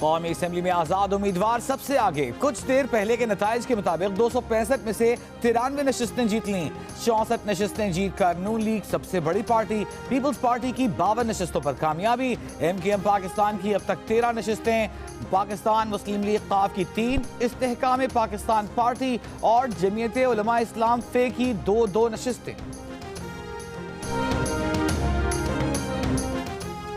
कौमी असम्बली में आज़ाद उम्मीदवार सबसे आगे। कुछ देर पहले के नताइज के मुताबिक 265 में से 93 नशिस्तें जीत लीं। 64 नशिस्तें जीत कर नून लीग सबसे बड़ी पार्टी पीपल्स पार्टी की 52 नशिस्तों पर कामयाबी। MKM पाकिस्तान की अब तक 13 नशिस्तें, पाकिस्तान मुस्लिम लीग क़ाफ की 3, इस्तेहकाम पाकिस्तान पार्टी और जमीयत उलमा इस्लाम फे की 2 नशिस्तें।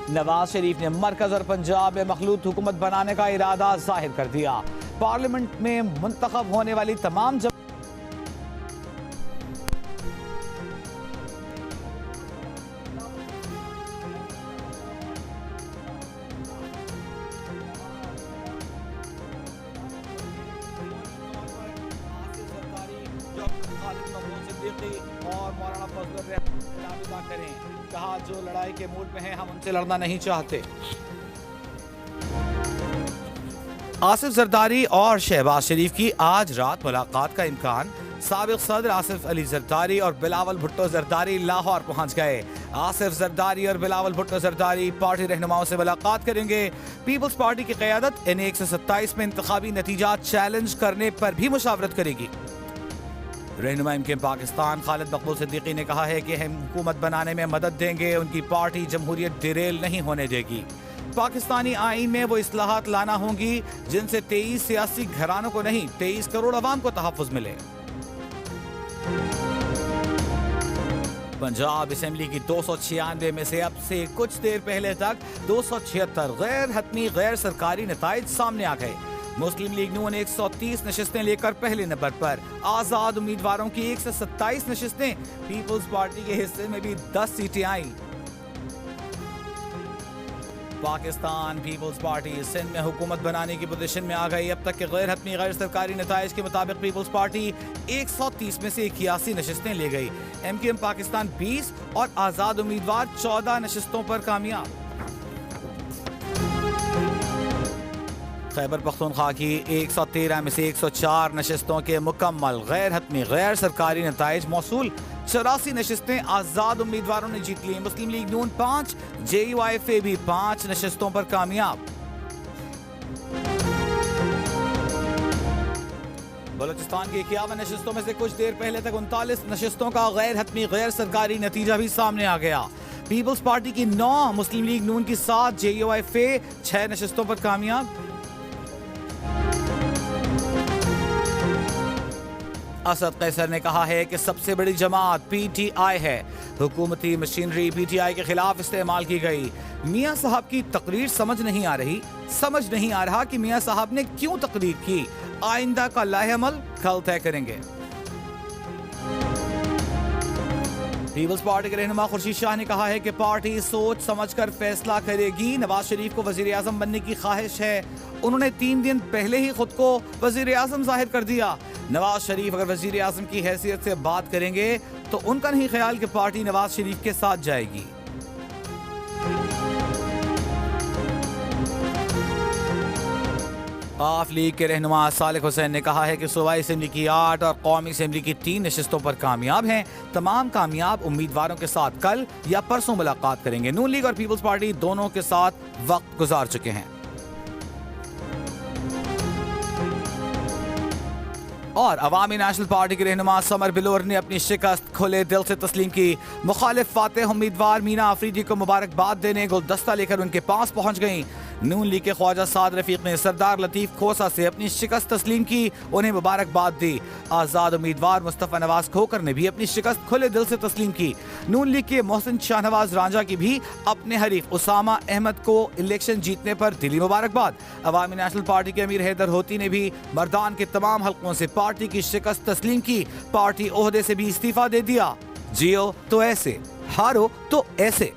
नवाज शरीफ ने मरकज और पंजाब में मखलूत हुकूमत बनाने का इरादा जाहिर कर दिया। पार्लियामेंट में मुंतखब होने वाली तमाम और मौलाना फजल करें। कहा जो लड़ाई के मूड में है हम उनसे लड़ना नहीं चाहते। आसिफ जरदारी और शहबाज शरीफ की आज रात मुलाकात का इम्कान। साबिक सदर आसिफ अली जरदारी और बिलावल भुट्टो जरदारी लाहौर पहुंच गए। आसिफ जरदारी और बिलावल भुट्टो जरदारी पार्टी रहनुमाओं से मुलाकात करेंगे। पीपल्स पार्टी की क़यादत इन 127 में इंतखाबी नतीजा चैलेंज करने पर भी मुशावरत करेगी। रहनुमा MKM पाकिस्तान खालिद मकबूल सिद्दीकी ने कहा है कि हम हुकूमत बनाने में मदद देंगे। उनकी पार्टी जमहूरियत डिरेल नहीं होने देगी। पाकिस्तानी आईन में वो इस्लाहात लाना होंगी जिनसे 23 सियासी घरानों को नहीं 23 करोड़ अवाम को तहफ़्फ़ुज़ मिले। पंजाब असम्बली की 296 में से अब से कुछ देर पहले तक 276 गैर हतमी गैर सरकारी नताइज सामने आ गए। मुस्लिम लीग नून 130 नशिस्तें लेकर पहले नंबर पर। आजाद उम्मीदवारों की 127 नशिस्तें, पीपल्स पार्टी के हिस्से में भी 10 सीटें आई। पाकिस्तान पीपल्स पार्टी सिंध में हुकूमत बनाने की पोजीशन में आ गई। अब तक के गैर हतमी गैर सरकारी नताइज के मुताबिक पीपल्स पार्टी 130 में से 81 नशिस्तें ले गई। MKM पाकिस्तान 20 और आजाद उम्मीदवार 14 नशिस्तों पर कामयाब। खैबर पख्तूनख्वा की 113 में से 104 नशिस्तों के मुकम्मल गैर हतमी गैर सरकारी नताइज मौसूल। 84 नशिस्तें आज़ाद उम्मीदवारों ने जीत ली। मुस्लिम लीग नून 5, JUIFA भी 5 नशिस्तों पर कामयाब। बलूचिस्तान की 51 नशिस्तों में से कुछ देर पहले तक 39 नशिस्तों का गैर हतमी गैर सरकारी नतीजा भी सामने आ गया। पीपल्स पार्टी की 9, मुस्लिम लीग नून की 7, JUIFA 6 नशिस्तों पर कामयाब। असद कैसर ने कहा है कि सबसे बड़ी जमात PTI है। हुकूमती मशीनरी PTI के खिलाफ इस्तेमाल की गई। मियां साहब की तकरीर समझ नहीं आ रहा कि मियां साहब ने क्यों तकरीर की। आइंदा का लाहेअमल कल तय करेंगे। पीपल्स पार्टी के रहनुमा खुर्शीद शाह ने कहा है कि पार्टी सोच समझकर फैसला करेगी। नवाज शरीफ को वजीर आजम बनने की ख्वाहिश है। उन्होंने 3 दिन पहले ही खुद को वजीर आजम जाहिर कर दिया। नवाज शरीफ अगर वजीर आजम की हैसियत से बात करेंगे तो उनका नहीं ख्याल कि पार्टी नवाज शरीफ के साथ जाएगी। आफ लीग के रहनुमा सालिक हुसैन ने कहा है कि सूबाई असम्बली की 8 और कौमी असम्बली की 3 नशिस्तों पर कामयाब हैं। तमाम कामयाब उम्मीदवारों के साथ कल या परसों मुलाकात करेंगे। नून लीग और पीपल्स पार्टी दोनों के साथ वक्त गुजार चुके हैं। और अवामी नेशनल पार्टी के रहनुमा समर बिलोर ने अपनी शिकस्त खुले दिल से तस्लीम की। मुखालिफ फातेह उम्मीदवार मीना आफरीदी को मुबारकबाद देने गुलदस्ता लेकर उनके पास पहुंच गईं। नून लीग के ख्वाजा साद रफीक ने सरदार लतीफ खोसा से अपनी शिकस्त तस्लीम की, उन्हें मुबारकबाद दी। आज़ाद उम्मीदवार मुस्तफ़ा नवाज खोकर ने भी अपनी शिकस्त खुले दिल से तस्लीम की। नून लीग के मोहसिन शाहनवाज रांझा की भी अपने हरीफ उसामा अहमद को इलेक्शन जीतने पर दिली मुबारकबाद। अवामी नेशनल पार्टी के अमीर हैदर होती ने भी मर्दान के तमाम हलकों से पार्टी की शिकस्त तस्लीम की। पार्टी ओहदे से भी इस्तीफा दे दिया। जियो तो ऐसे, हारो तो ऐसे।